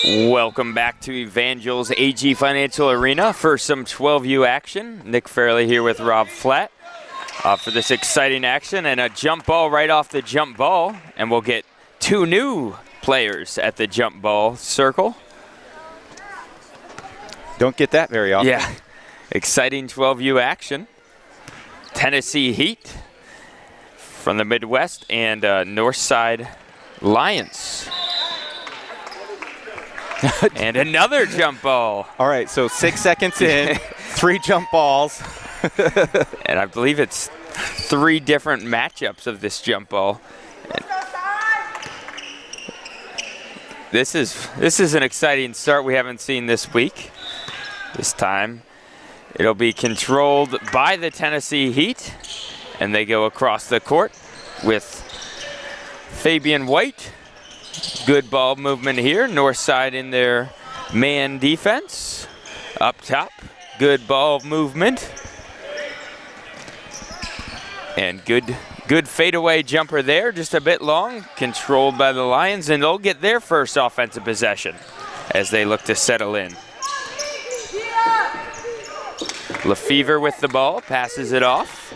Welcome back to Evangel's AG Financial Arena for some 12U action. Nick Fairley here with Rob Flatt for this exciting action, and a jump ball right off the jump ball, and we'll get two new players at the jump ball circle. Don't get that very often. Yeah, exciting 12U action. Tennessee Heat from the Midwest and Northside Lions. And another jump ball. All right, so 6 seconds in, 3 jump balls. And I believe it's 3 different matchups of this jump ball. And this is an exciting start we haven't seen this week. This time it'll be controlled by the Tennessee Heat, and they go across the court with Fabian White. Good ball movement here. Northside in their man defense. Up top, good ball movement. And good fadeaway jumper there, just a bit long, controlled by the Lions, and they'll get their first offensive possession as they look to settle in. Lefevre with the ball, passes it off.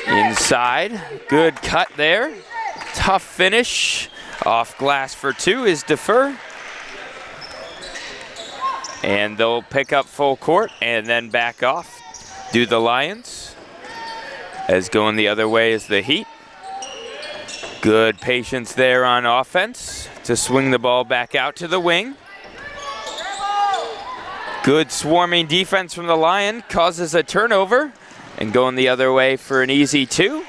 Inside, good cut there. Tough finish. Off glass for 2 is Defer. And they'll pick up full court and then back off. Do the Lions. As going the other way is the Heat. Good patience there on offense to swing the ball back out to the wing. Good swarming defense from the Lion, causes a turnover. And going the other way for an easy 2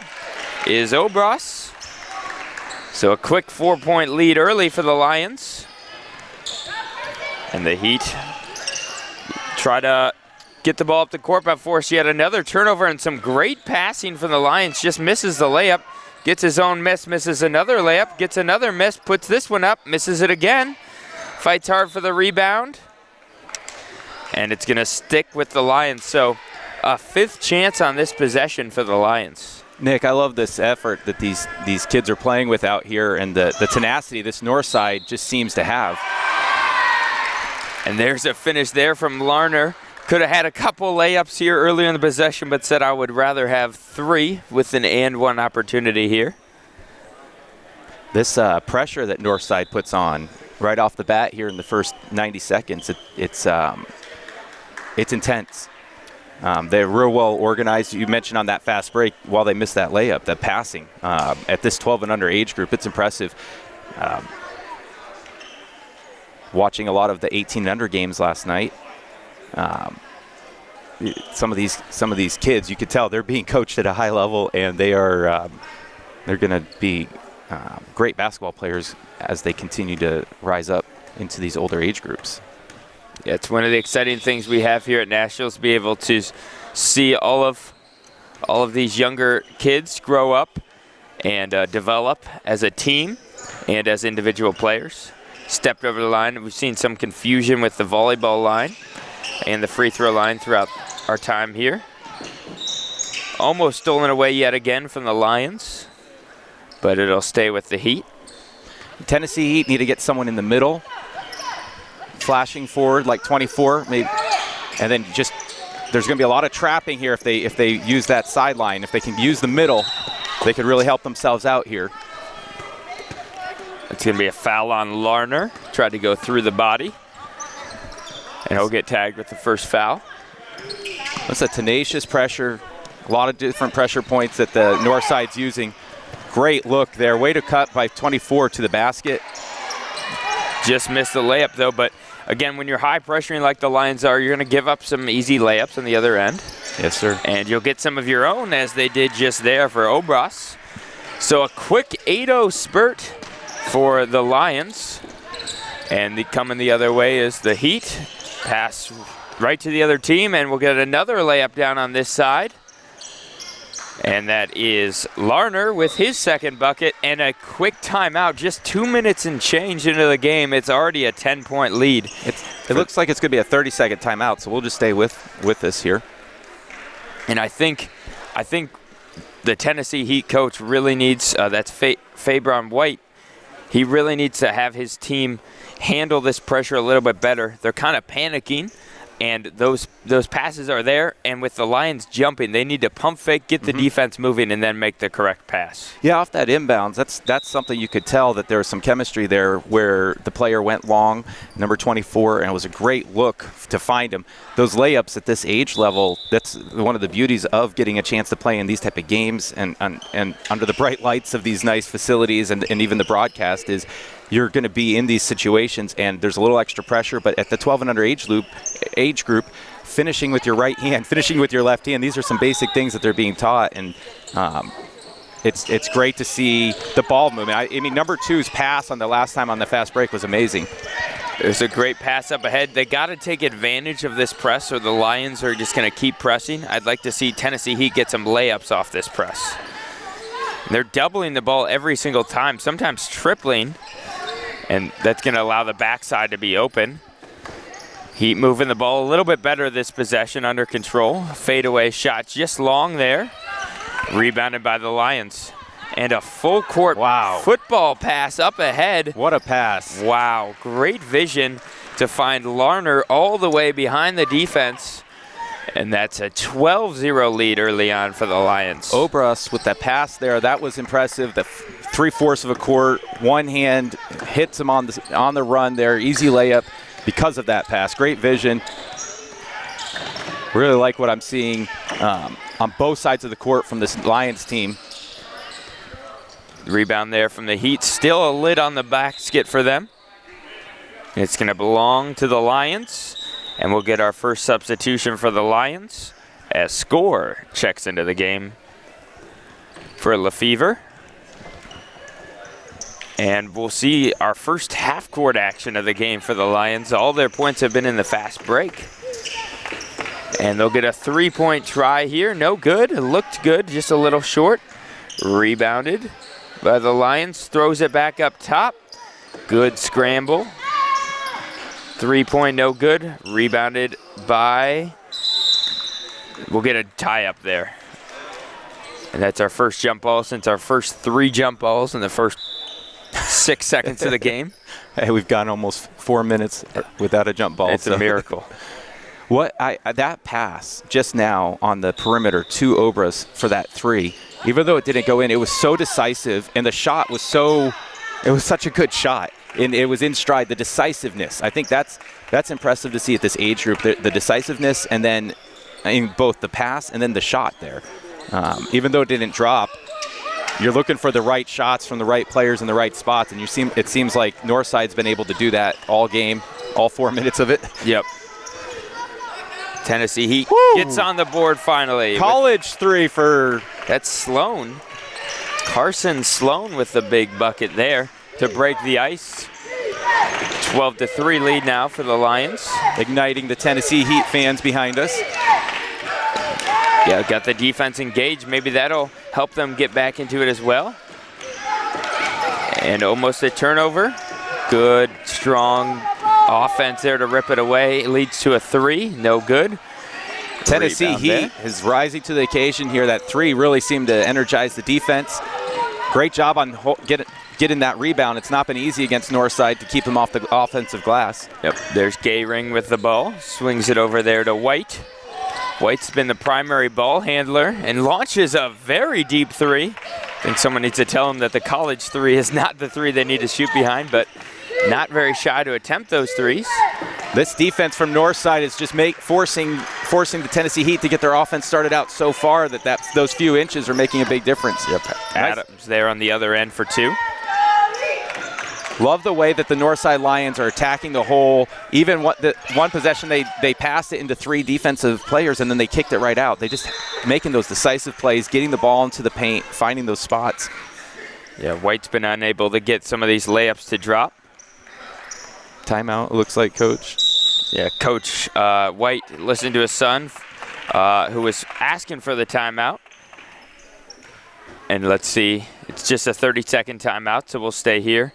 is Obras. So a quick 4-point lead early for the Lions. And the Heat try to get the ball up the court, but force yet another turnover, and some great passing from the Lions. Just misses the layup, gets his own miss, misses another layup, gets another miss, puts this one up, misses it again. Fights hard for the rebound. And it's gonna stick with the Lions. So a 5th chance on this possession for the Lions. Nick, I love this effort that these kids are playing with out here, and the tenacity this Northside just seems to have. And there's a finish there from Larner. Could have had a couple layups here earlier in the possession, but said I would rather have 3 with an and 1 opportunity here. This pressure that Northside puts on right off the bat here in the first 90 seconds, it's intense. They're real well organized. You mentioned on that fast break, while they missed that layup, that passing at this 12 and under age group, it's impressive. Watching a lot of the 18 and under games last night, some of these kids, you could tell they're being coached at a high level, and they're going to be great basketball players as they continue to rise up into these older age groups. Yeah, it's one of the exciting things we have here at Nationals, be able to see all of these younger kids grow up and develop as a team and as individual players. Stepped over the line. We've seen some confusion with the volleyball line and the free throw line throughout our time here. Almost stolen away yet again from the Lions, but it'll stay with the Heat. Tennessee Heat need to get someone in the middle, flashing forward like 24, maybe, and then just there's going to be a lot of trapping here if they use that sideline. If they can use the middle, they could really help themselves out here. It's going to be a foul on Larner. Tried to go through the body, and he'll get tagged with the first foul. That's a tenacious pressure, a lot of different pressure points that the Northside's using. Great look there. Way to cut by 24 to the basket. Just missed the layup, though, but again, when you're high pressuring like the Lions are, you're going to give up some easy layups on the other end. Yes, sir. And you'll get some of your own, as they did just there for Obras. So a quick 8-0 spurt for the Lions. And coming the other way is the Heat. Pass right to the other team, and we'll get another layup down on this side. And that is Larner with his second bucket, and a quick timeout. Just 2 minutes and change into the game. It's already a 10-point lead. It looks like it's going to be a 30-second timeout, so we'll just stay with this here. And I think the Tennessee Heat coach really needs, that's Fabian White, He really needs to have his team handle this pressure a little bit better. They're kind of panicking, and those passes are there, and with the Lions jumping, they need to pump fake, get the defense moving, and then make the correct pass. Yeah, off that inbounds, that's something you could tell that there was some chemistry there where the player went long, number 24, and it was a great look to find him. Those layups at this age level, that's one of the beauties of getting a chance to play in these type of games and under the bright lights of these nice facilities and even the broadcast is you're going to be in these situations and there's a little extra pressure, but at the 12 and under age group, finishing with your right hand, finishing with your left hand, these are some basic things that they're being taught, and it's great to see the ball movement. I mean, number 2's pass on the last time on the fast break was amazing. There's a great pass up ahead. They got to take advantage of this press or the Lions are just going to keep pressing. I'd like to see Tennessee Heat get some layups off this press. They're doubling the ball every single time, sometimes tripling, and that's going to allow the backside to be open. Heat moving the ball a little bit better this possession, under control. Fadeaway shot just long there. Rebounded by the Lions. And a full court football pass up ahead. What a pass. Wow, great vision to find Larner all the way behind the defense. And that's a 12-0 lead early on for the Lions. Obras with that pass there, that was impressive. The 3/4 of a court, one hand hits him on the run there, easy layup because of that pass. Great vision. Really like what I'm seeing on both sides of the court from this Lions team. Rebound there from the Heat. Still a lid on the basket for them. It's going to belong to the Lions. And we'll get our first substitution for the Lions as Score checks into the game for Lefevre. And we'll see our first half-court action of the game for the Lions. All their points have been in the fast break. And they'll get a three-point try here. No good. It looked good, just a little short. Rebounded by the Lions. Throws it back up top. Good scramble. 3-point, no good. Rebounded by, we'll get a tie up there. And that's our first jump ball since our first 3 jump balls in the first 6 seconds of the game. Hey, we've gone almost 4 minutes without a jump ball. It's a miracle. That pass just now on the perimeter to Obras for that 3, even though it didn't go in, it was so decisive, and the shot was it was such a good shot. And it was in stride, the decisiveness. I think that's impressive to see at this age group, the decisiveness, and then in both the pass and then the shot there. Even though it didn't drop, you're looking for the right shots from the right players in the right spots, and it seems like Northside's been able to do that all game, all 4 minutes of it. Yep. Tennessee Heat gets on the board finally. College 3 for... That's Sloan. Carson Sloan with the big bucket there to break the ice. 12-3 lead now for the Lions. Igniting the Tennessee Heat fans behind us. Yeah, got the defense engaged. Maybe that'll help them get back into it as well. And almost a turnover. Good, strong offense there to rip it away. It leads to a 3, no good. Tennessee Heat is rising to the occasion here. That 3 really seemed to energize the defense. Great job on getting that rebound. It's not been easy against Northside to keep them off the offensive glass. Yep, there's Gayring with the ball. Swings it over there to White. White's been the primary ball handler and launches a very deep 3. I think someone needs to tell him that the college 3 is not the 3 they need to shoot behind, but not very shy to attempt those 3s. This defense from Northside is just forcing the Tennessee Heat to get their offense started out so far that those few inches are making a big difference. Yep. Adams there on the other end for 2. Love the way that the Northside Lions are attacking the hole. Even one possession, they passed it into 3 defensive players, and then they kicked it right out. They just making those decisive plays, getting the ball into the paint, finding those spots. Yeah, White's been unable to get some of these layups to drop. Timeout, it looks like, Coach. Yeah, Coach White listened to his son, who was asking for the timeout. And let's see, it's just a 30-second timeout, so we'll stay here.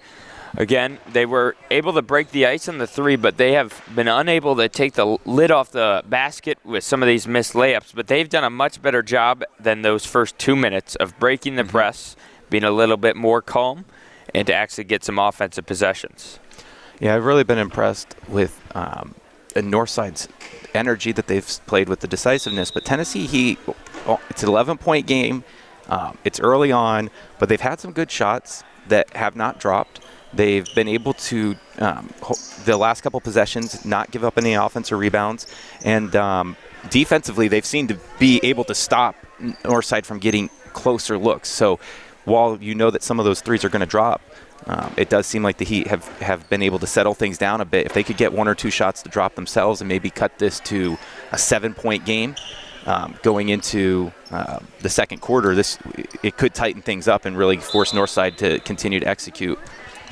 Again, they were able to break the ice on the 3, but they have been unable to take the lid off the basket with some of these missed layups. But they've done a much better job than those first 2 minutes of breaking the press, being a little bit more calm, and to actually get some offensive possessions. Yeah, I've really been impressed with Northside's energy that they've played with the decisiveness. But Tennessee Heat, it's an 11-point game. It's early on, but they've had some good shots that have not dropped. They've been able to, the last couple possessions, not give up any offense or rebounds. And defensively, they've seemed to be able to stop Northside from getting closer looks. So while you know that some of those threes are going to drop, it does seem like the Heat have been able to settle things down a bit. If they could get 1 or 2 shots to drop themselves and maybe cut this to a 7-point game going into the second quarter, it could tighten things up and really force Northside to continue to execute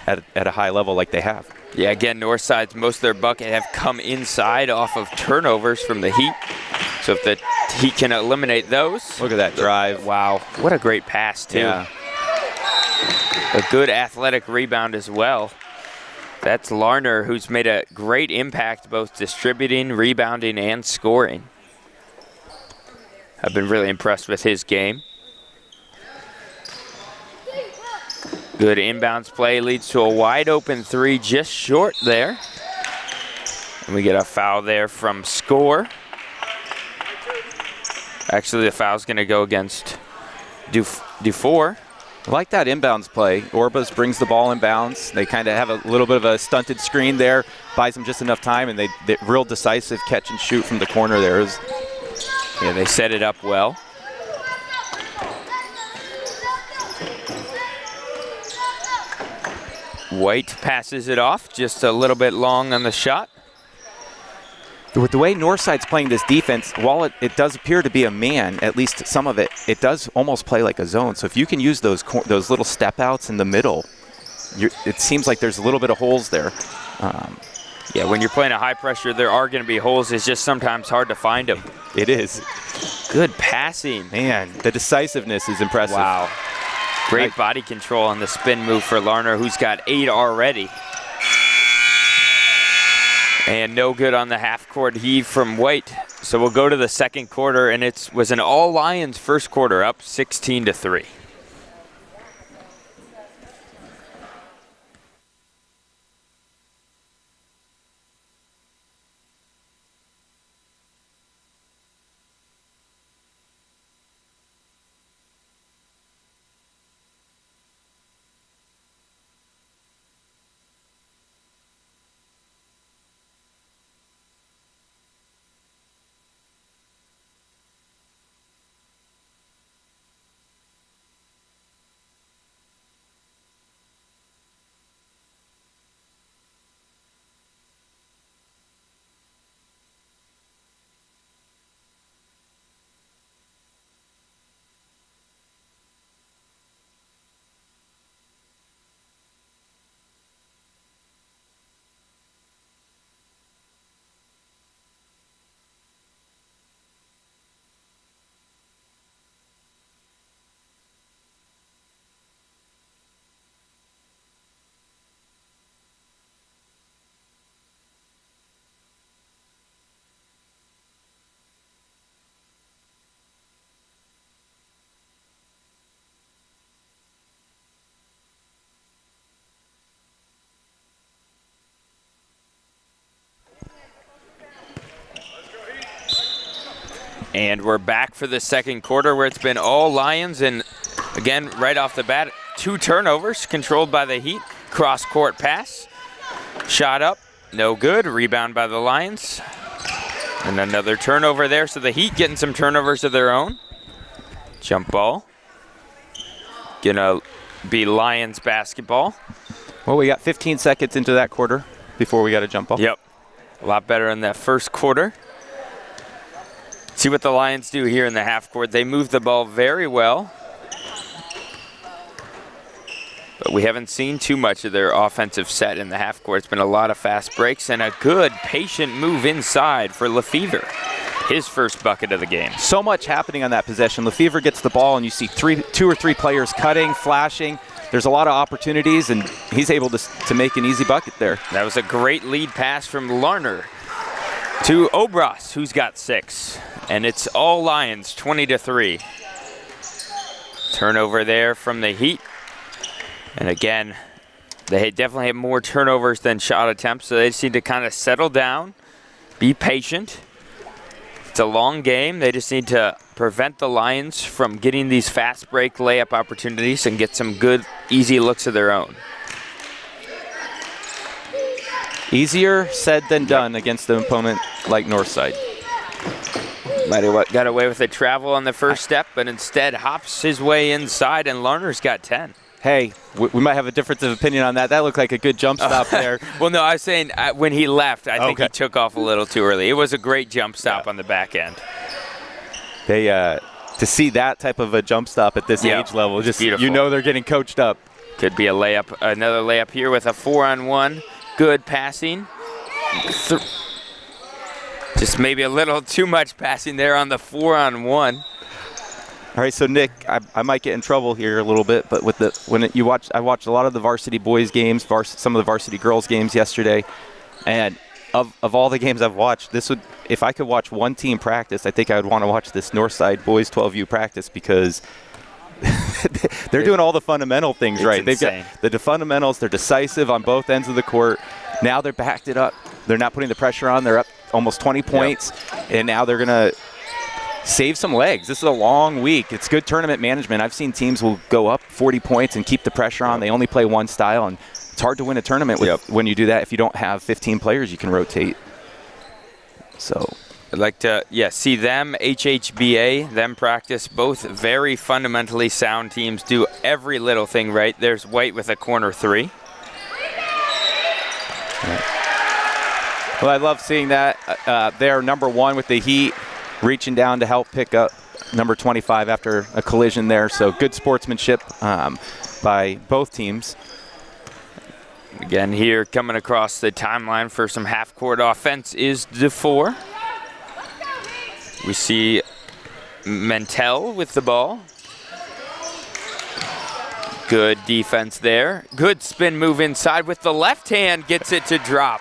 at a high level like they have. Yeah, again, Northside's most of their bucket have come inside off of turnovers from the Heat. So if the Heat can eliminate those. Look at that drive. Wow, what a great pass, too. Yeah. A good athletic rebound as well. That's Larner, who's made a great impact both distributing, rebounding, and scoring. I've been really impressed with his game. Good inbounds play leads to a wide open 3 just short there. And we get a foul there from Score. Actually, the foul's going to go against Dufour. I like that inbounds play. Orbas brings the ball inbounds. They kind of have a little bit of a stunted screen there, buys them just enough time, and they real decisive catch and shoot from the corner there. Yeah, they set it up well. White passes it off, just a little bit long on the shot. With the way Northside's playing this defense, while it does appear to be a man, at least some of it, it does almost play like a zone. So if you can use those little step outs in the middle, it seems like there's a little bit of holes there. Yeah, when you're playing a high pressure, there are going to be holes. It's just sometimes hard to find them. It is. Good passing. Man, the decisiveness is impressive. Wow. Great body control on the spin move for Larner, who's got 8 already. And no good on the half-court heave from White. So we'll go to the second quarter, and it was an all-Lions first quarter, up 16-3. And we're back for the second quarter where it's been all Lions. And again, right off the bat, 2 turnovers controlled by the Heat. Cross-court pass. Shot up, no good. Rebound by the Lions. And another turnover there. So the Heat getting some turnovers of their own. Jump ball. Gonna be Lions basketball. Well, we got 15 seconds into that quarter before we got a jump ball. Yep. A lot better in that first quarter. See what the Lions do here in the half court. They move the ball very well. But we haven't seen too much of their offensive set in the half court. It's been a lot of fast breaks and a good, patient move inside for Lefevre. His first bucket of the game. So much happening on that possession. Lefevre gets the ball, and you see 2 or 3 players cutting, flashing. There's a lot of opportunities, and he's able to make an easy bucket there. That was a great lead pass from Larner to Obras, who's got 6. And it's all Lions, 20-3. Turnover there from the Heat. And again, They definitely have more turnovers than shot attempts, so they just need to kind of settle down, be patient. It's a long game. They just need to prevent the Lions from getting these fast break layup opportunities and get some good, easy looks of their own. Easier said than done against an opponent like Northside. Might have got away with a travel on the first step, but instead hops his way inside, and Larner's got 10. Hey, we might have a difference of opinion on that. That looked like a good jump stop there. Well, no, I was saying when he left, I think he took off a little too early. It was a great jump stop on the back end. They to see that type of a jump stop at this age level, just beautiful. You know they're getting coached up. Could be a layup, another layup here with a 4-on-1. Good passing. Just maybe a little too much passing there on the 4-on-1. All right, so Nick, I might get in trouble here a little bit, but I watched a lot of the varsity boys games, some of the varsity girls games yesterday, and of all the games I've watched, if I could watch one team practice, I think I would want to watch this Northside boys 12U practice because they're doing all the fundamental things right. Insane. They've got the fundamentals. They're decisive on both ends of the court. Now they're backed it up. They're not putting the pressure on. They're up almost 20 points, and now they're going to save some legs. This is a long week. It's good tournament management. I've seen teams will go up 40 points and keep the pressure on. They only play one style, and it's hard to win a tournament when you do that if you don't have 15 players you can rotate. So I'd like to see them, HHBA, them practice. Both very fundamentally sound teams, do every little thing right. There's White with a corner 3. Well, I love seeing that. They're number 1 with the Heat, reaching down to help pick up number 25 after a collision there. So good sportsmanship by both teams. Again, here coming across the timeline for some half-court offense is DeFore. We see Mentel with the ball. Good defense there. Good spin move inside with the left hand, gets it to drop.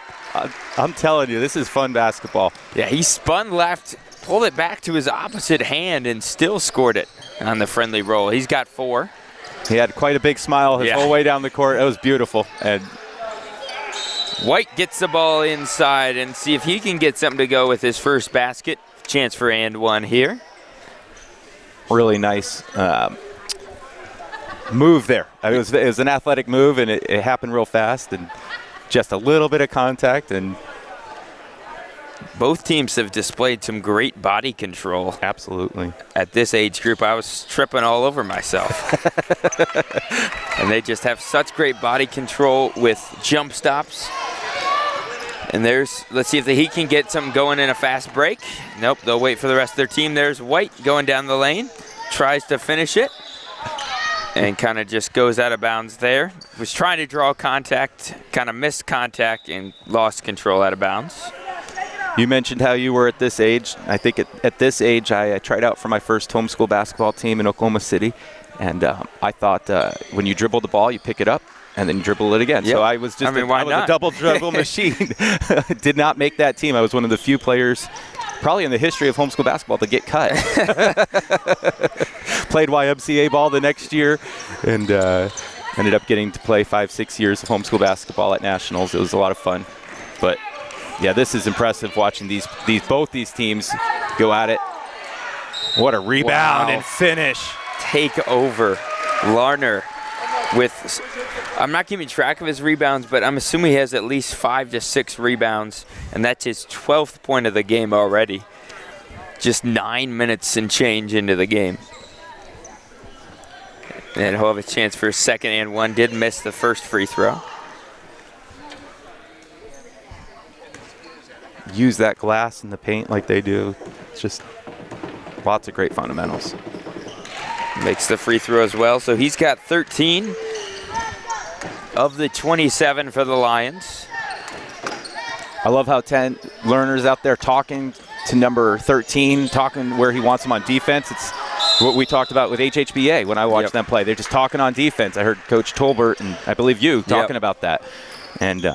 I'm telling you, this is fun basketball. Yeah, he spun left, pulled it back to his opposite hand, and still scored it on the friendly roll. He's got 4. He had quite a big smile his whole way down the court. It was beautiful. And White gets the ball inside and see if he can get something to go with his first basket. Chance for and 1 here. Really nice move there. It was an athletic move, and it happened real fast, and just a little bit of contact. And both teams have displayed some great body control. Absolutely. At this age group, I was tripping all over myself. And they just have such great body control with jump stops. And let's see if the Heat can get something going in a fast break. Nope, they'll wait for the rest of their team. There's White going down the lane, tries to finish it, and kind of just goes out of bounds there. Was trying to draw contact, kind of missed contact, and lost control out of bounds. You mentioned how you were at this age. I think at this age, I tried out for my first homeschool basketball team in Oklahoma City, and I thought when you dribble the ball, you pick it up, and then dribble it again. Yep. So I was just a double dribble machine. Did not make that team. I was one of the few players probably in the history of homeschool basketball to get cut. Played YMCA ball the next year and ended up getting to play 5-6 years of homeschool basketball at nationals. It was a lot of fun. But yeah, this is impressive watching both these teams go at it. What a rebound and finish. Take over. Larner with, I'm not keeping track of his rebounds, but I'm assuming he has at least 5 to 6 rebounds, and that's his 12th point of the game already. Just 9 minutes and change into the game. And he'll have a chance for a second and 1. Did miss the first free throw. Use that glass in the paint like they do. It's just lots of great fundamentals. Makes the free throw as well. So he's got 13 of the 27 for the Lions. I love how 10 learners out there talking to number 13, talking where he wants him on defense. It's what we talked about with HHBA when I watched them play. They're just talking on defense. I heard Coach Tolbert and I believe you talking about that. And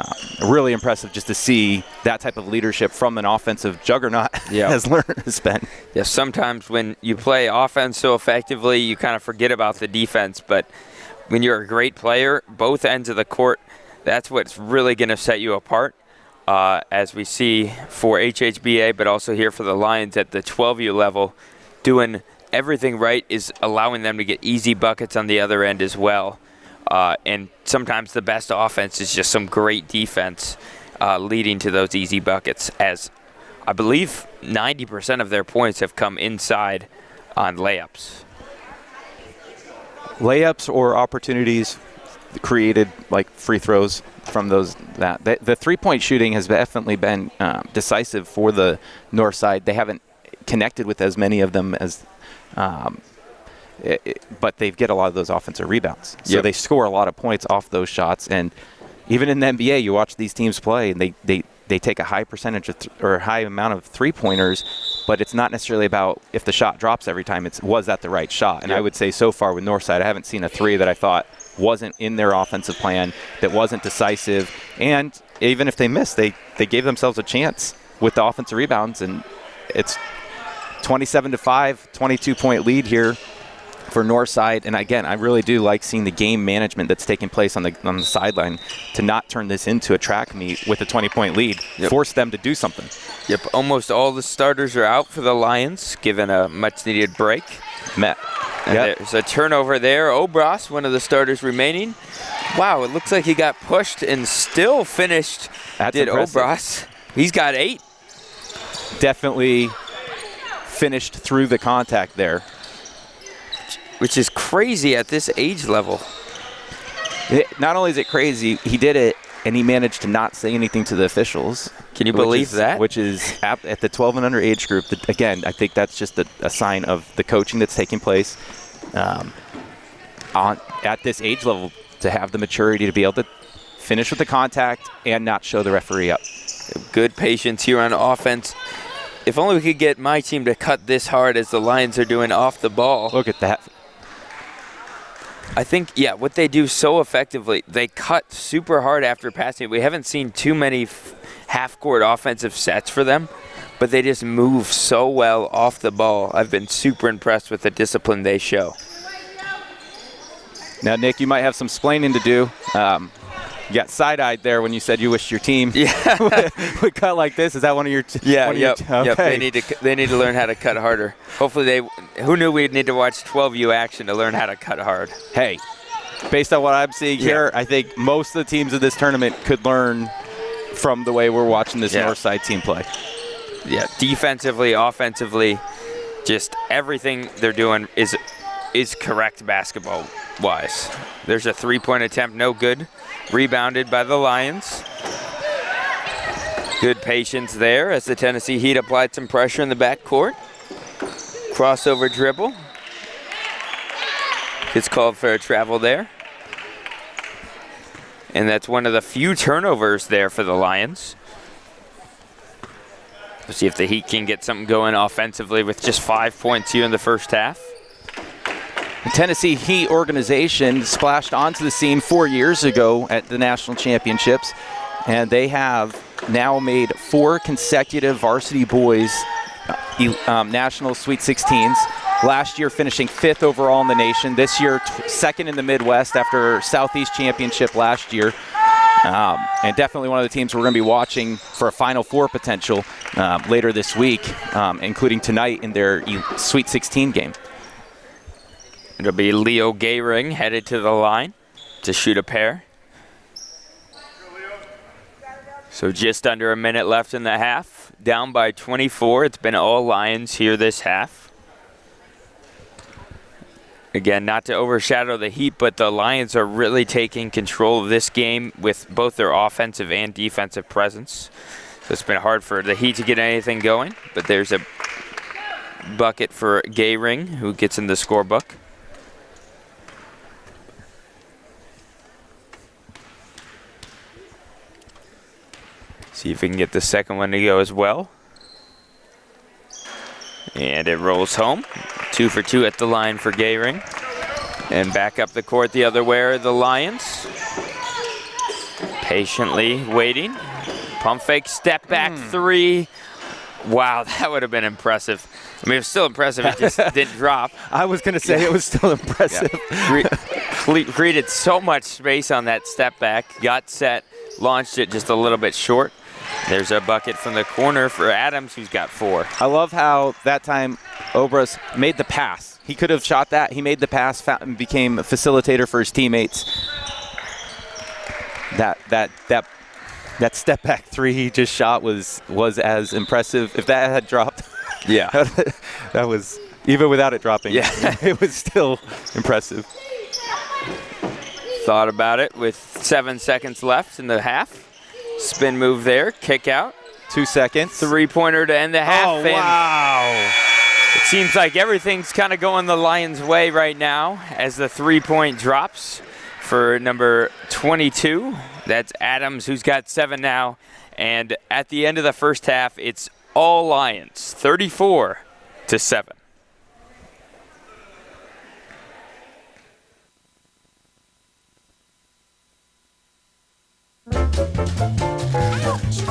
really impressive just to see that type of leadership from an offensive juggernaut as Lerner has been. Yeah, sometimes when you play offense so effectively, you kind of forget about the defense. But when you're a great player, both ends of the court, That's what's really going to set you apart, as we see for HHBA, but also here for the Lions at the 12U level. Doing everything right is allowing them to get easy buckets on the other end as well. And sometimes the best offense is just some great defense leading to those easy buckets, as I believe 90% of their points have come inside on layups. Layups or opportunities created, like free throws from those. The three-point shooting has definitely been decisive for the Northside. They haven't connected with as many of them as but they get a lot of those offensive rebounds. So they score a lot of points off those shots. And even in the NBA, you watch these teams play, and they take a high percentage of or a high amount of three-pointers, but it's not necessarily about if the shot drops every time. It's was that the right shot? And I would say so far with Northside, I haven't seen a three that I thought wasn't in their offensive plan, that wasn't decisive. And even if they missed, they gave themselves a chance with the offensive rebounds. And it's 27-5, 22-point lead here for Northside. And again, I really do like seeing the game management that's taking place on the sideline to not turn this into a track meet with a 20-point lead. Force them to do something. Yep, almost all the starters are out for the Lions, given a much-needed break. There's a turnover there. Obras, one of the starters remaining. Wow, it looks like he got pushed and still finished. That's impressive. Obras. He's got 8. Definitely finished through the contact there. Which is crazy at this age level. Not only is it crazy, he did it, and he managed to not say anything to the officials. Can you believe that? Which is at the 12 and under age group. Again, I think that's just a sign of the coaching that's taking place at this age level, to have the maturity to be able to finish with the contact and not show the referee up. Good patience here on offense. If only we could get my team to cut this hard as the Lions are doing off the ball. Look at that. I think, what they do so effectively, they cut super hard after passing. We haven't seen too many half-court offensive sets for them, but they just move so well off the ball. I've been super impressed with the discipline they show. Now, Nick, you might have some splaining to do. You got side-eyed there when you said you wished your team would cut like this. Is that one of your? Okay. They need to learn how to cut harder. Hopefully who knew we'd need to watch 12U action to learn how to cut hard? Hey, based on what I'm seeing here, I think most of the teams of this tournament could learn from the way we're watching this Northside team play. Yeah, defensively, offensively, just everything they're doing is correct basketball-wise. There's a three-point attempt, no good. Rebounded by the Lions. Good patience there as the Tennessee Heat applied some pressure in the backcourt. Crossover dribble. It's called for a travel there. And that's one of the few turnovers there for the Lions. We'll see if the Heat can get something going offensively with just 5 points here in the first half. The Tennessee Heat organization splashed onto the scene 4 years ago at the national championships, and they have now made 4 consecutive varsity boys national Sweet 16s. Last year finishing 5th overall in the nation. This year 2nd in the Midwest after Southeast Championship last year. And definitely one of the teams we're going to be watching for a Final Four potential later this week, including tonight in their Sweet 16 game. It'll be Leo Gayring headed to the line to shoot a pair. So just under a minute left in the half. Down by 24. It's been all Lions here this half. Again, not to overshadow the Heat, but the Lions are really taking control of this game with both their offensive and defensive presence. So it's been hard for the Heat to get anything going, but there's a bucket for Gayring, who gets in the scorebook. See if we can get the second one to go as well. And it rolls home. 2 for 2 at the line for Gayring. And back up the court the other way are the Lions. Patiently waiting. Pump fake, step back 3. Wow, that would have been impressive. I mean, it was still impressive. It just didn't drop. I was going to say it was still impressive. created so much space on that step back, got set, launched it just a little bit short. There's a bucket from the corner for Adams, who's got 4. I love how that time Obras made the pass. He could have shot that. He made the pass and became a facilitator for his teammates. That step back 3 he just shot was as impressive. If that had dropped, yeah, that was, even without it dropping, yeah, it was still impressive. Thought about it with 7 seconds left in the half. Spin move there, kick out. 2 seconds. 3-pointer to end the half. Oh, wow. It seems like everything's kind of going the Lions' way right now as the 3-point drops for number 22. That's Adams, who's got 7 now. And at the end of the first half, it's all Lions, 34-7.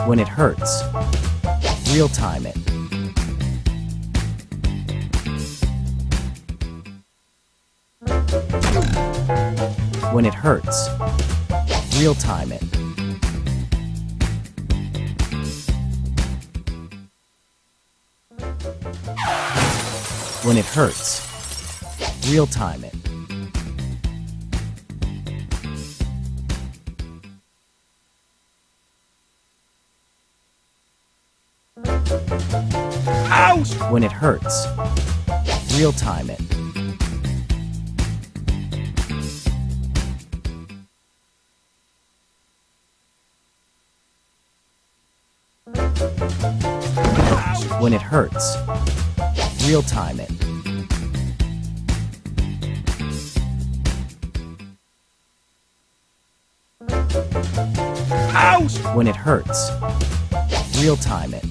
When it hurts, real time it. When it hurts, real time it. When it hurts, real time it. Ouch! When it hurts, real time it. When it hurts, real time it. Ouch! When it hurts, real time it.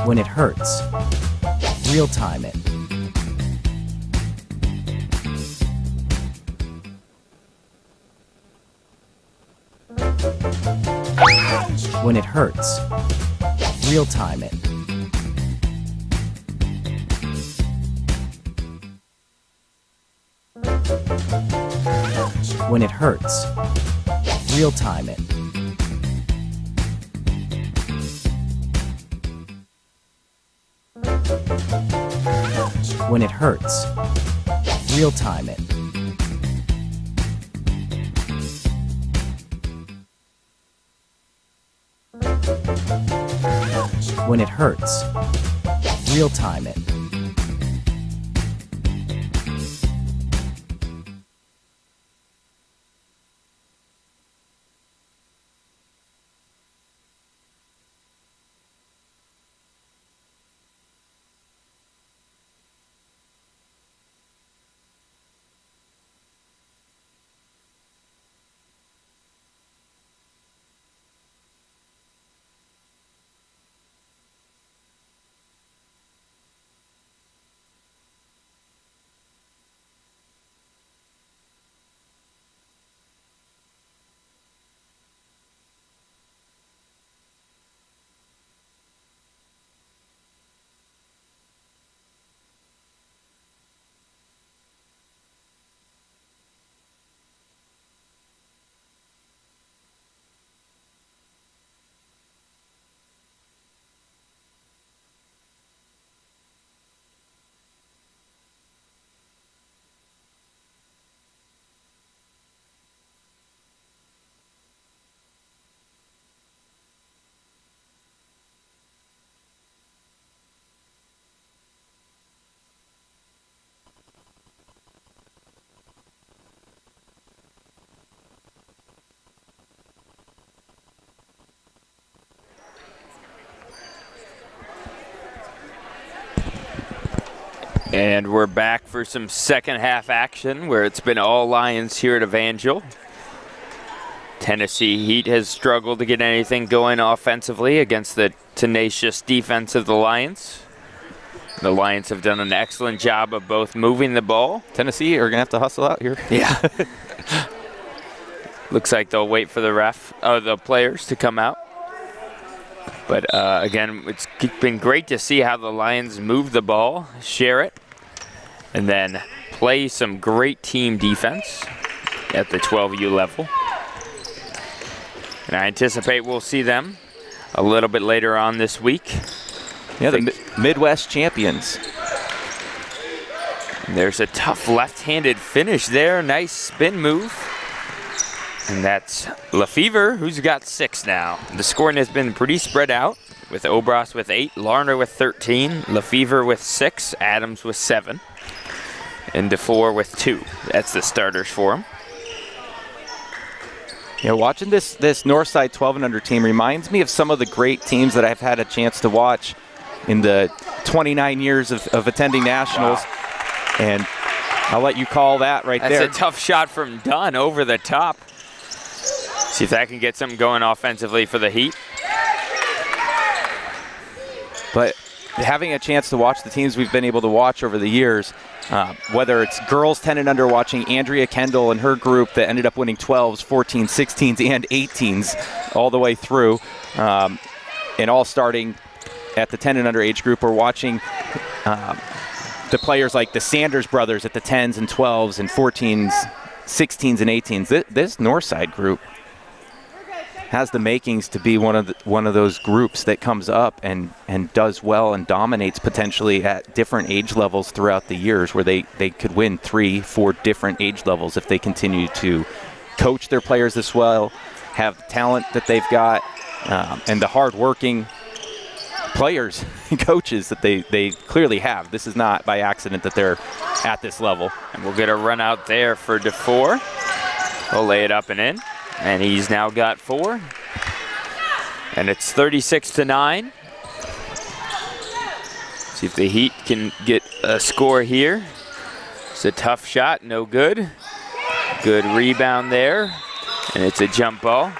When it hurts, real time it. When it hurts, real time it. When it hurts, real time it. When it hurts, real time it. When it hurts, real time it. And we're back for some second half action where it's been all Lions here at Evangel. Tennessee Heat has struggled to get anything going offensively against the tenacious defense of the Lions. The Lions have done an excellent job of both moving the ball. Tennessee are going to have to hustle out here. Yeah. Looks like they'll wait for the players to come out. But again, it's been great to see how the Lions move the ball, share it, and then play some great team defense at the 12U level. And I anticipate we'll see them a little bit later on this week. Yeah, the Midwest champions. And there's a tough left-handed finish there. Nice spin move. And that's Lefevre, who's got 6 now. The scoring has been pretty spread out, with Obras with 8, Larner with 13, Lefevre with 6, Adams with 7, and DeFore with 2. That's the starters for him. Yeah, watching this Northside 12 and under team reminds me of some of the great teams that I've had a chance to watch in the 29 years of attending nationals. Wow. And I'll let you call that right there. That's a tough shot from Dunn over the top. See if that can get something going offensively for the Heat. But having a chance to watch the teams we've been able to watch over the years, whether it's girls 10 and under, watching Andrea Kendall and her group that ended up winning 12s, 14s, 16s, and 18s all the way through, and all starting at the 10 and under age group, or watching the players like the Sanders brothers at the 10s and 12s and 14s, 16s, and 18s. This Northside group has the makings to be one of those groups that comes up and does well and dominates potentially at different age levels throughout the years, where they could win 3-4 different age levels if they continue to coach their players this well, have the talent that they've got, and the hard-working players and coaches that they clearly have. This is not by accident that they're at this level. And we'll get a run out there for DeFore. He'll lay it up and in. And he's now got 4. And it's 36-9. See if the Heat can get a score here. It's a tough shot, no good. Good rebound there. And it's a jump ball.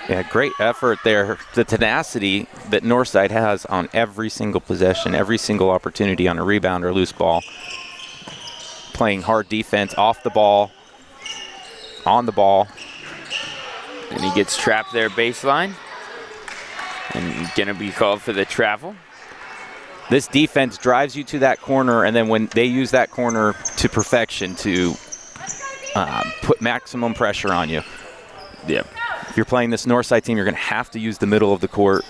Yeah, great effort there. The tenacity that Northside has on every single possession, every single opportunity on a rebound or loose ball. Playing hard defense off the ball, on the ball. And he gets trapped there baseline. And gonna be called for the travel. This defense drives you to that corner, and then when they use that corner to perfection to put maximum pressure on you. Yep. If you're playing this Northside team, you're going to have to use the middle of the court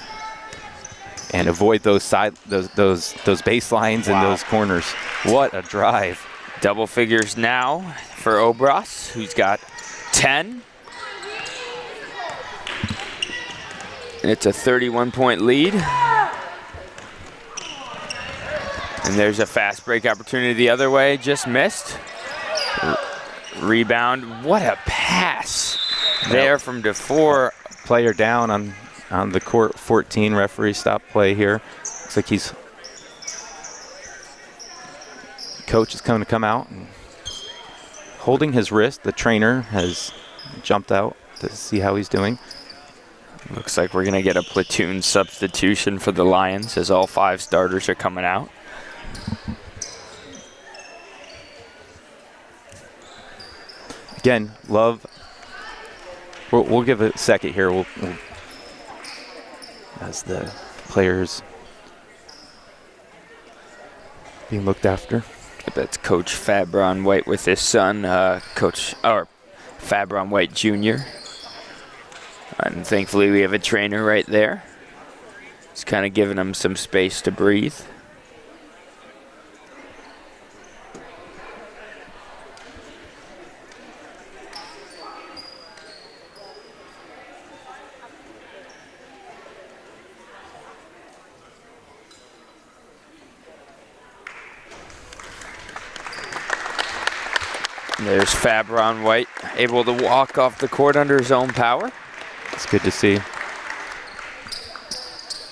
and avoid those baselines and those corners. What a drive. Double figures now for Obras, who's got 10. And it's a 31-point lead. And there's a fast break opportunity the other way, just missed. Rebound, what a pass there from DeFore. Player down on the court 14, referee stop play here. Looks like coach is going to come out and holding his wrist. The trainer has jumped out to see how he's doing. Looks like we're going to get a platoon substitution for the Lions as all 5 starters are coming out. Again, love. We'll give it a second here. We'll as the players being looked after. That's Coach Fabron White with his son, Fabron White Jr. And thankfully we have a trainer right there. It's kind of giving him some space to breathe. There's Fabron White, able to walk off the court under his own power. It's good to see.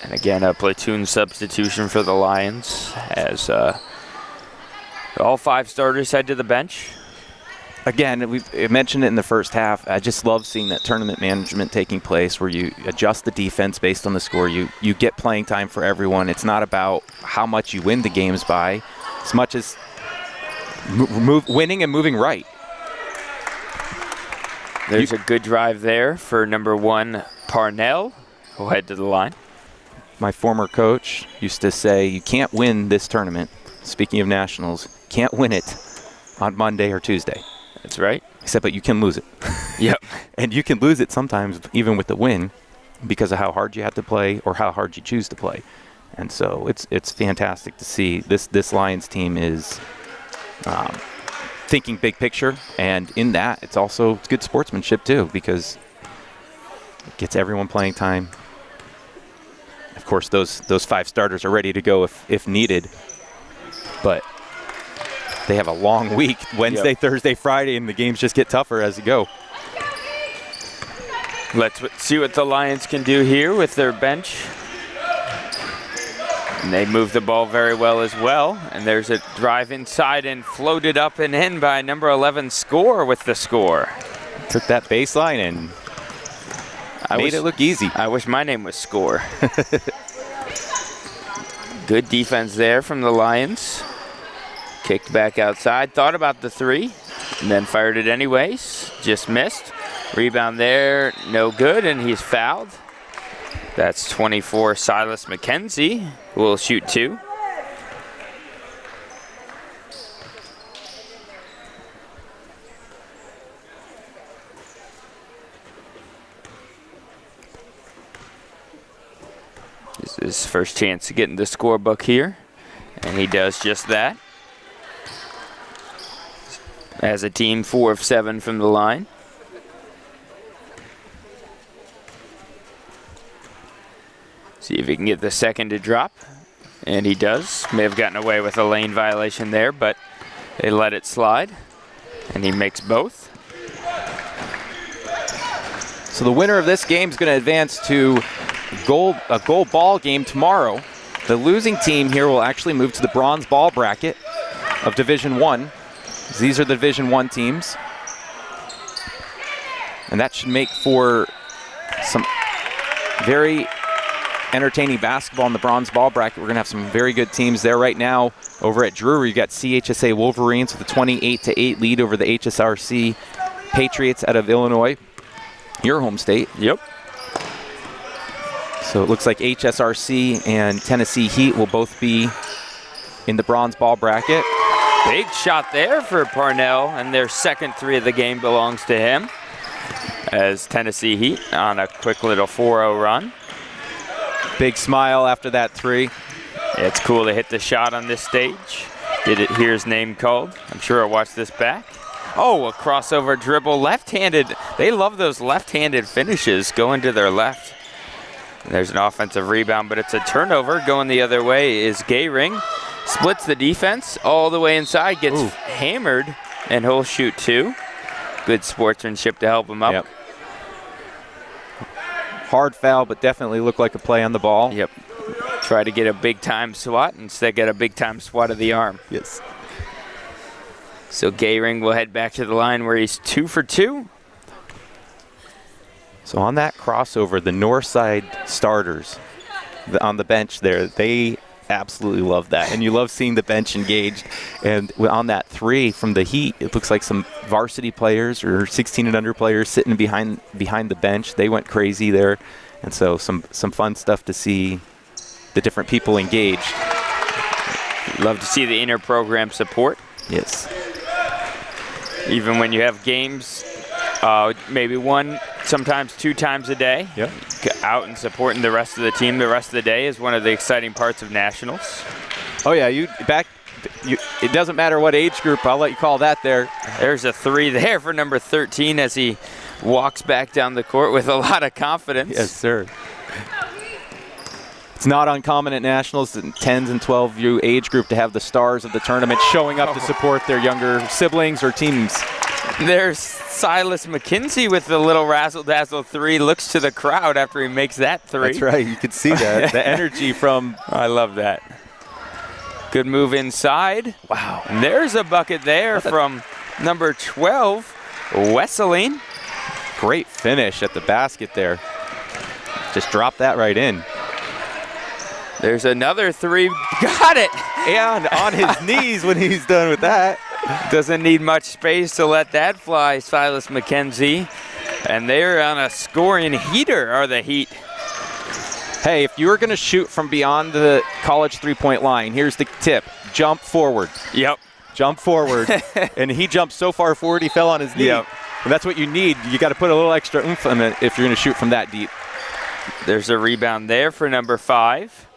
And again, a platoon substitution for the Lions as all 5 starters head to the bench. Again, we mentioned it in the first half. I just love seeing that tournament management taking place where you adjust the defense based on the score. You get playing time for everyone. It's not about how much you win the games by, as much as winning and moving right. There's a good drive there for number 1, Parnell. We'll head to the line. My former coach used to say, you can't win this tournament. Speaking of nationals, can't win it on Monday or Tuesday. That's right. He said, but you can lose it. Yep. And you can lose it sometimes even with the win because of how hard you have to play or how hard you choose to play. And so it's fantastic to see this Lions team is thinking big picture, and in that it's also good sportsmanship too, because it gets everyone playing time. Of course, those 5 starters are ready to go if needed, but they have a long week, Wednesday, Yep. Thursday, Friday, and the games just get tougher as you go. Let's see what the Lions can do here with their bench. And they move the ball very well as well. And there's a drive inside and floated up and in by number 11, Score with the score. Took that baseline and made it look easy. I wish my name was Score. Good defense there from the Lions. Kicked back outside, thought about the 3, and then fired it anyways. Just missed. Rebound there, no good, and he's fouled. That's 24, Silas McKenzie, who will shoot 2. This is his first chance to get in the scorebook here, and he does just that. As a team, 4 of 7 from the line. See if he can get the second to drop. And he does. May have gotten away with a lane violation there, but they let it slide. And he makes both. So the winner of this game is going to advance to a gold ball game tomorrow. The losing team here will actually move to the bronze ball bracket of Division 1. These are the Division 1 teams. And that should make for some very entertaining basketball in the bronze ball bracket. We're going to have some very good teams there right now. Over at Drury, you got CHSA Wolverines with a 28-8 lead over the HSRC Patriots out of Illinois, your home state. Yep. So it looks like HSRC and Tennessee Heat will both be in the bronze ball bracket. Big shot there for Parnell, and their second 3 of the game belongs to him. As Tennessee Heat on a quick little 4-0 run. Big smile after that 3. Yeah, it's cool to hit the shot on this stage. Did it hear his name called? I'm sure I'll watch this back. Oh, a crossover dribble, left-handed. They love those left-handed finishes going to their left. There's an offensive rebound, but it's a turnover. Going the other way is Gayring. Splits the defense all the way inside, gets hammered, and he'll shoot 2. Good sportsmanship to help him up. Yep. Hard foul, but definitely looked like a play on the ball. Yep. Try to get a big-time swat, instead get a big-time swat of the arm. Yes. So Gayring will head back to the line where he's 2 for 2. So on that crossover, the Northside starters on the bench there, they absolutely love that. And you love seeing the bench engaged. And on that 3 from the Heat, it looks like some varsity players or 16 and under players sitting behind the bench. They went crazy there. And so some fun stuff to see the different people engaged. Love to see the inter-program support. Yes. Even when you have games, maybe 1, sometimes 2 times a day. Yep. Out and supporting the rest of the team the rest of the day is one of the exciting parts of nationals. Oh yeah, it doesn't matter what age group, I'll let you call that there. There's a 3 there for number 13 as he walks back down the court with a lot of confidence. Yes, sir. It's not uncommon at nationals, the 10s and 12u age group, to have the stars of the tournament showing up to support their younger siblings or teams. There's Silas McKenzie with the little razzle-dazzle 3, looks to the crowd after he makes that 3. That's right, you could see that. The energy from... I love that. Good move inside. Wow. And there's a bucket there from number 12, Wesseling. Great finish at the basket there. Just drop that right in. There's another 3. Got it! And on his knees when he's done with that. Doesn't need much space to let that fly, Silas McKenzie. And they're on a scoring heater, are the Heat. Hey, if you were going to shoot from beyond the college three-point line, here's the tip. Jump forward. Yep. Jump forward. And he jumped so far forward, he fell on his knee. Yep. And that's what you need. You got to put a little extra oomph in it if you're going to shoot from that deep. There's a rebound there for number 5.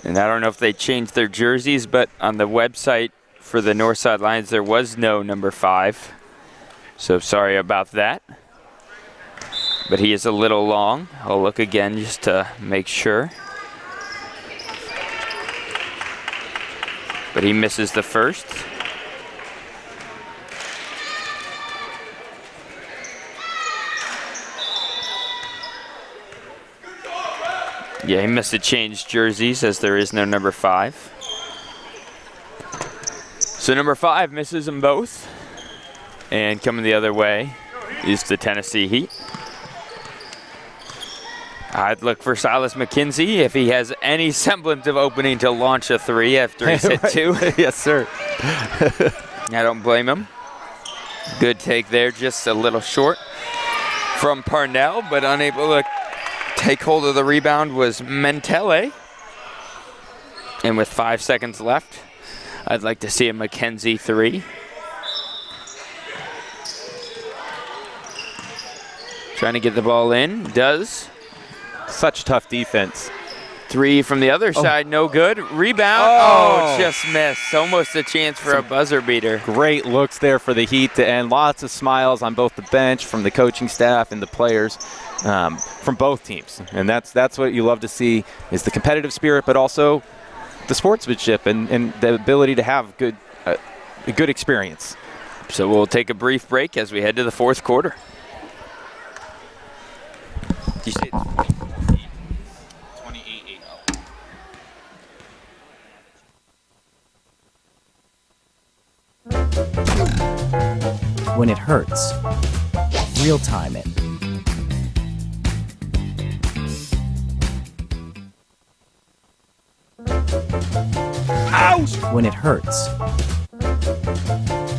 And I don't know if they changed their jerseys, but on the website for the Northside Lions, there was no number 5. So sorry about that. But he is a little long. I'll look again just to make sure. But he misses the first. Yeah, he must have changed jerseys as there is no number 5. So number 5 misses them both. And coming the other way is the Tennessee Heat. I'd look for Silas McKenzie if he has any semblance of opening to launch a 3 after he's hit 2. Yes, sir. I don't blame him. Good take there, just a little short from Parnell, but unable to take hold of the rebound was Mentele. And with 5 seconds left, I'd like to see a McKenzie 3. Trying to get the ball in, does. Such tough defense. 3 from the other side, no good. Rebound, oh, just missed. Almost a chance for a buzzer beater. Great looks there for the Heat to end. Lots of smiles on both the bench, from the coaching staff and the players, from both teams. And that's what you love to see, is the competitive spirit, but also the sportsmanship and the ability to have a good experience. So we'll take a brief break as we head to the 4th quarter. You say 28-8. When it hurts, real time it. Ouch! When it hurts.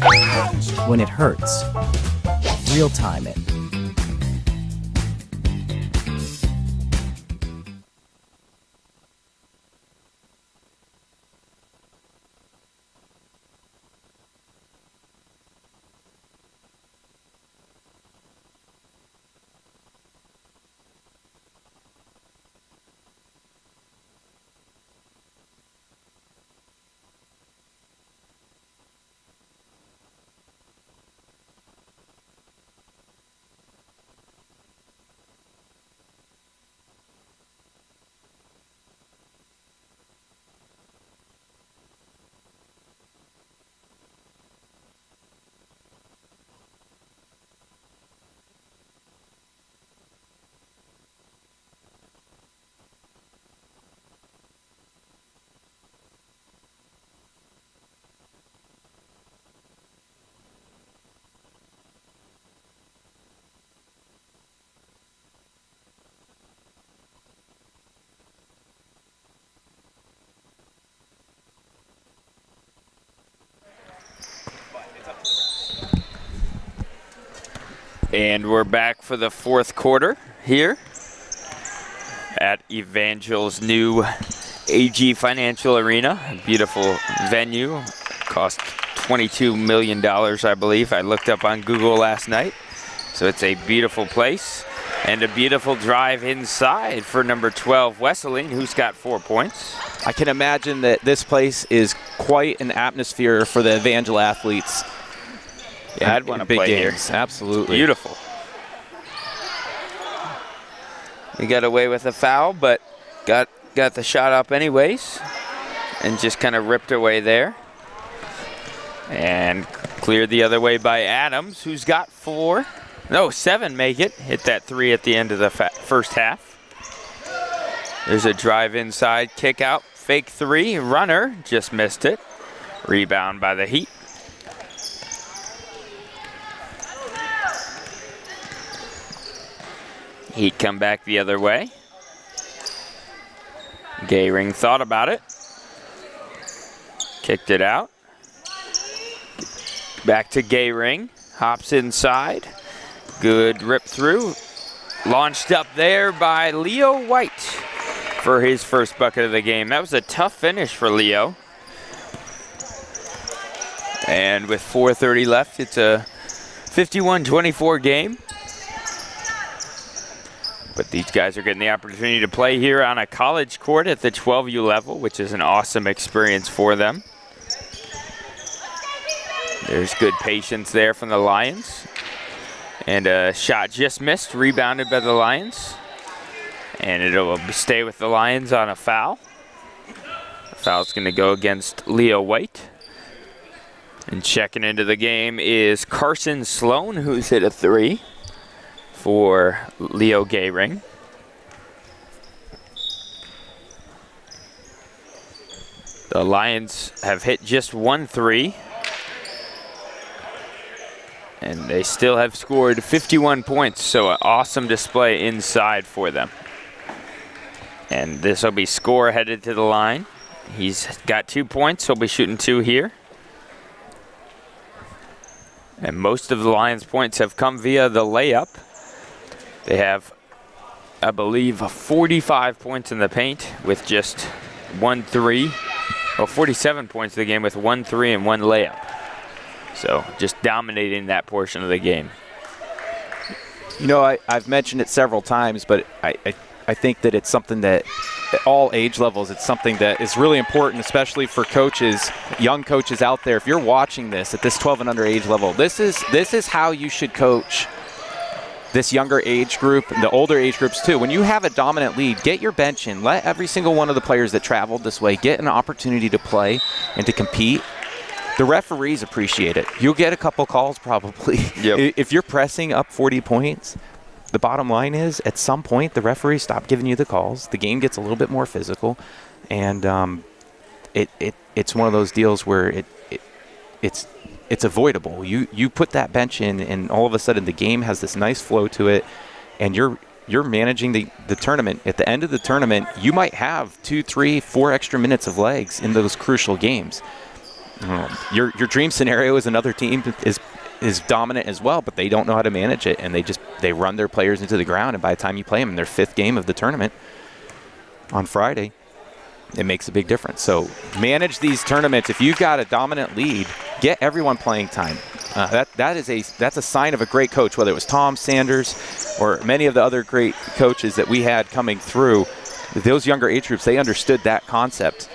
Ouch! When it hurts, real time it. And we're back for the 4th quarter here at Evangel's new AG Financial Arena. A beautiful venue. Cost $22 million, I believe. I looked up on Google last night. So it's a beautiful place. And a beautiful drive inside for number 12, Wesseling, who's got 4 points. I can imagine that this place is quite an atmosphere for the Evangel athletes. Yeah, I'd want to play here. Absolutely. Beautiful. We got away with a foul, but got the shot up anyways. And just kind of ripped away there. And cleared the other way by Adams, who's got 4. No, 7 make it. Hit that 3 at the end of the first half. There's a drive inside, kick out, fake 3. Runner just missed it. Rebound by the Heat. Heat come back the other way. Gayring thought about it. Kicked it out. Back to Gayring. Hops inside. Good rip through. Launched up there by Leo White for his first bucket of the game. That was a tough finish for Leo. And with 4:30 left, it's a 51-24 game. But these guys are getting the opportunity to play here on a college court at the 12U level, which is an awesome experience for them. There's good patience there from the Lions. And a shot just missed, rebounded by the Lions. And it'll stay with the Lions on a foul. The foul's going to go against Leo White. And checking into the game is Carson Sloan, who's hit a 3 for Leo Gehring. The Lions have hit just 1 3. And they still have scored 51 points, so an awesome display inside for them. And this will be Score headed to the line. He's got 2 points, he'll be shooting 2 here. And most of the Lions' points have come via the layup. They have, I believe, 45 points in the paint with just 1 3. Well, 47 points in the game with 1 3 and 1 layup. So just dominating that portion of the game. You know, I've mentioned it several times, but I think that it's something that at all age levels, it's something that is really important, especially for coaches, young coaches out there. If you're watching this at this 12 and under age level, this is how you should coach this younger age group and the older age groups too. When you have a dominant lead, get your bench in. Let every single one of the players that traveled this way get an opportunity to play and to compete. The referees appreciate it. You'll get a couple calls probably. Yep. If you're pressing up 40 points, the bottom line is at some point the referees stop giving you the calls. The game gets a little bit more physical, and it's one of those deals where it's avoidable. You put that bench in, and all of a sudden the game has this nice flow to it, and you're managing the tournament. At the end of the tournament, you might have 2, 3, 4 extra minutes of legs in those crucial games. Your dream scenario is another team is dominant as well, but they don't know how to manage it, and they run their players into the ground, and by the time you play them in their 5th game of the tournament on Friday, it makes a big difference. So manage these tournaments. If you've got a dominant lead, get everyone playing time. That's a sign of a great coach, whether it was Tom Sanders or many of the other great coaches that we had coming through. Those younger age groups, they understood that concept.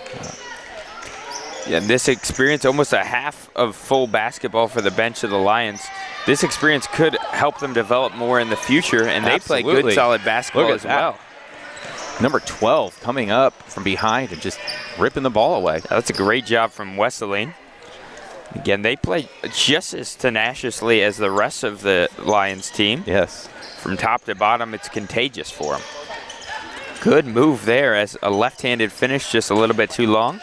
Yeah, this experience, almost a half of full basketball for the bench of the Lions. This experience could help them develop more in the future, and they play good, solid basketball as well. Number 12 coming up from behind and just ripping the ball away. That's a great job from Wesseling. Again, they play just as tenaciously as the rest of the Lions team. Yes. From top to bottom, it's contagious for them. Good move there as a left-handed finish, just a little bit too long.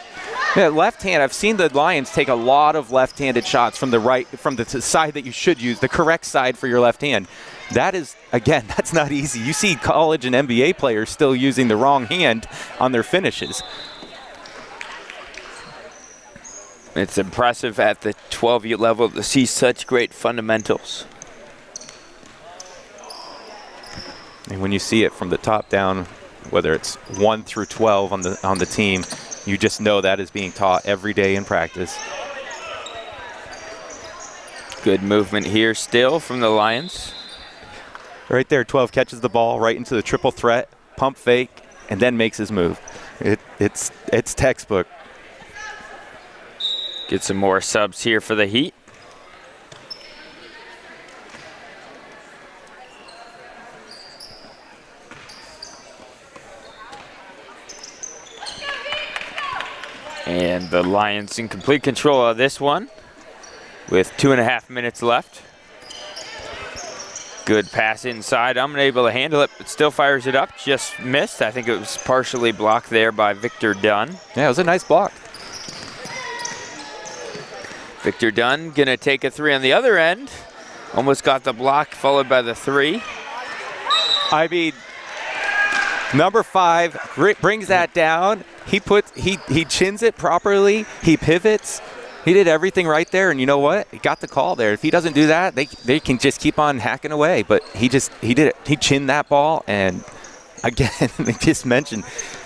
Yeah, left hand. I've seen the Lions take a lot of left-handed shots from the right, from the side that you should use, the correct side for your left hand. That is, again, that's not easy. You see college and NBA players still using the wrong hand on their finishes. It's impressive at the 12U level to see such great fundamentals. And when you see it from the top down, whether it's 1 through 12 on the team, you just know that is being taught every day in practice. Good movement here still from the Lions. Right there, 12 catches the ball right into the triple threat, pump fake, and then makes his move. It's textbook. Get some more subs here for the Heat. And the Lions in complete control of this one with 2.5 minutes left. Good pass inside. Unable to handle it, but still fires it up. Just missed. I think it was partially blocked there by Victor Dunn. Yeah, it was a nice block. Victor Dunn gonna take a 3 on the other end. Almost got the block, followed by the 3. I mean, number 5 brings that down. He chins it properly. He pivots. He did everything right there, and you know what? He got the call there. If he doesn't do that, they can just keep on hacking away. But he did it. He chinned that ball, and again, they just mentioned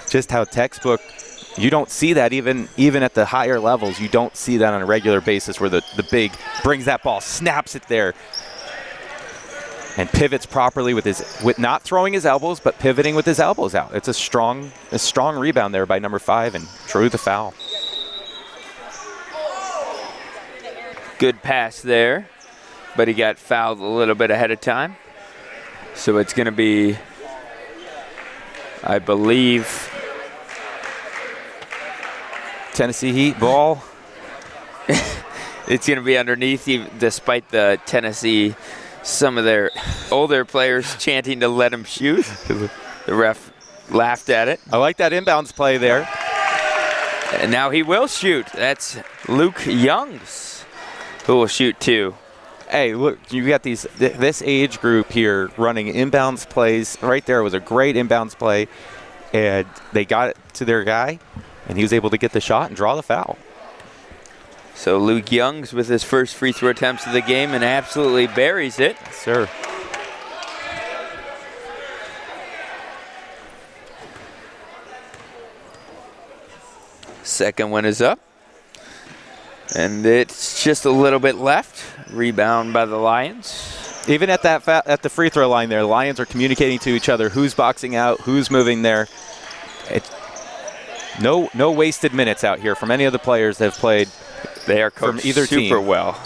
just how textbook. You don't see that even at the higher levels. You don't see that on a regular basis where the big brings that ball, snaps it there, and pivots properly with not throwing his elbows, but pivoting with his elbows out. It's a strong rebound there by number 5 and drew the foul. Good pass there, but he got fouled a little bit ahead of time. So it's going to be, I believe, Tennessee Heat ball. It's going to be underneath, despite the Tennessee, some of their older players chanting to let him shoot. The ref laughed at it. I like that inbounds play there. And now he will shoot. That's Luke Youngs, who will shoot 2. Hey, look, you got this age group here running inbounds plays. Right there was a great inbounds play, and they got it to their guy, and he was able to get the shot and draw the foul. So Luke Youngs with his first free throw attempts of the game and absolutely buries it. Yes, sir. Second one is up. And it's just a little bit left. Rebound by the Lions. Even at at the free throw line there, the Lions are communicating to each other who's boxing out, who's moving there. No wasted minutes out here from any of the players that have played. They are coached from either super team. well.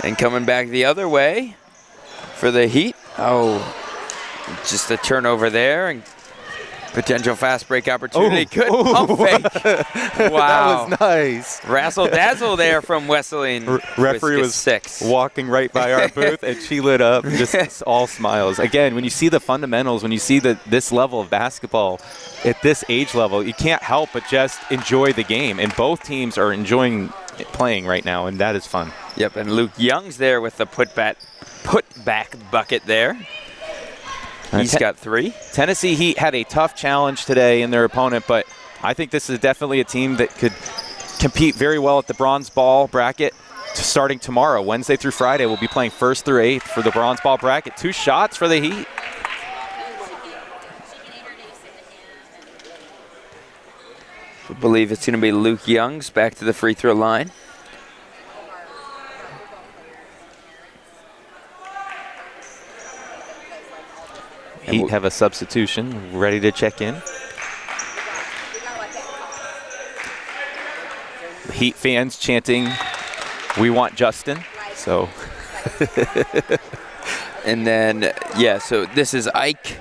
And coming back the other way for the Heat. Oh, just a turnover there and potential fast break opportunity. Good pump fake. Wow. That was nice. Razzle dazzle there from Wesleyan. Referee was 6. walking right by our booth, and she lit up, just all smiles. Again, when you see the fundamentals, when you see this level of basketball at this age level, you can't help but just enjoy the game. And both teams are enjoying playing right now, and that is fun. Yep, and Luke Young's there with the putback bucket there. He's got 3. Tennessee Heat had a tough challenge today in their opponent, but I think this is definitely a team that could compete very well at the bronze ball bracket starting tomorrow. Wednesday through Friday, we'll be playing 1st through 8th for the bronze ball bracket. 2 shots for the Heat. I believe it's going to be Luke Youngs back to the free throw line. Heat have a substitution ready to check in. The Heat fans chanting, "We want Justin." So. And then, yeah, so this is Ike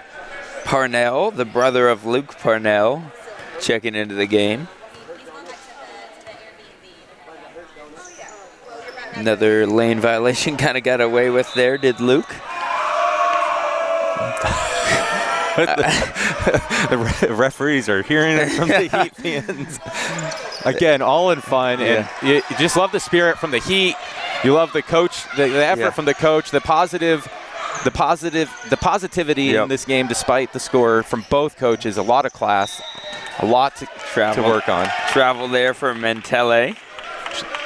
Parnell, the brother of Luke Parnell, checking into the game. Another lane violation kind of got away with there, did Luke. The referees are hearing it from the Heat fans. Again, all in fun, and you just love the spirit from the Heat. You love the coach, the effort from the coach, the positivity in this game, despite the score from both coaches. A lot of class, a lot to work on. Travel there for Mentele.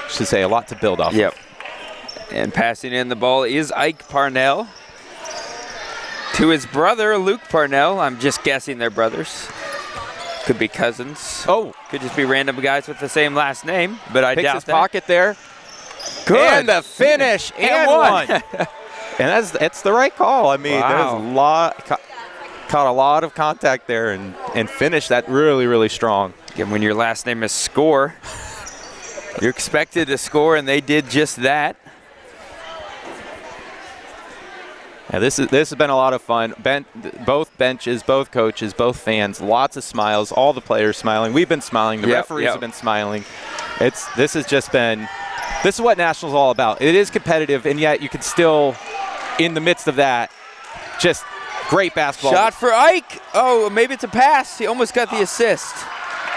Should say a lot to build off. Yep. And passing in the ball is Ike Parnell to his brother, Luke Parnell. I'm just guessing they're brothers. Could be cousins. Oh. Could just be random guys with the same last name, but I doubt his that. Pocket there. Good. And the finish. and one. And that's the right call. I mean, there's a lot, caught a lot of contact there and finished that really, really strong. And when your last name is Score, you're expected to score, and they did just that. Yeah, this has been a lot of fun. Both benches, both coaches, both fans, lots of smiles. All the players smiling. We've been smiling. The referees have been smiling. This is what National's all about. It is competitive, and yet you can still, in the midst of that, just great basketball. Shot for Ike. Oh, maybe it's a pass. He almost got the assist.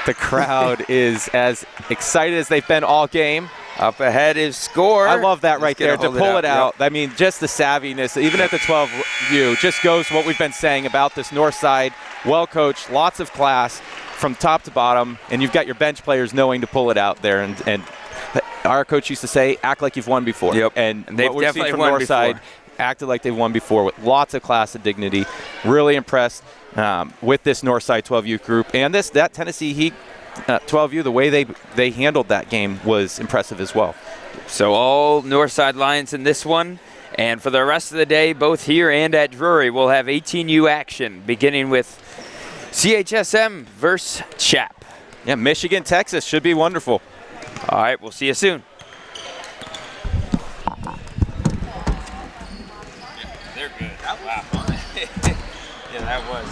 The crowd is as excited as they've been all game. Up ahead is Score. I love that right there, to pull it out. I mean, just the savviness, even at the 12U, just goes what we've been saying about this Northside. Well coached, lots of class, from top to bottom, and you've got your bench players knowing to pull it out there. And our coach used to say, act like you've won before. Yep. And they've what we've seen definitely from won Northside, before. acted like they've won before with lots of class and dignity. Really impressed with this Northside 12U group. And that Tennessee Heat 12U, the way they handled that game was impressive as well. So all Northside Lions in this one. And for the rest of the day, both here and at Drury, we'll have 18U action, beginning with CHSM versus Chap. Yeah, Michigan, Texas should be wonderful. All right, we'll see you soon. They're good. Wow. Yeah, that was.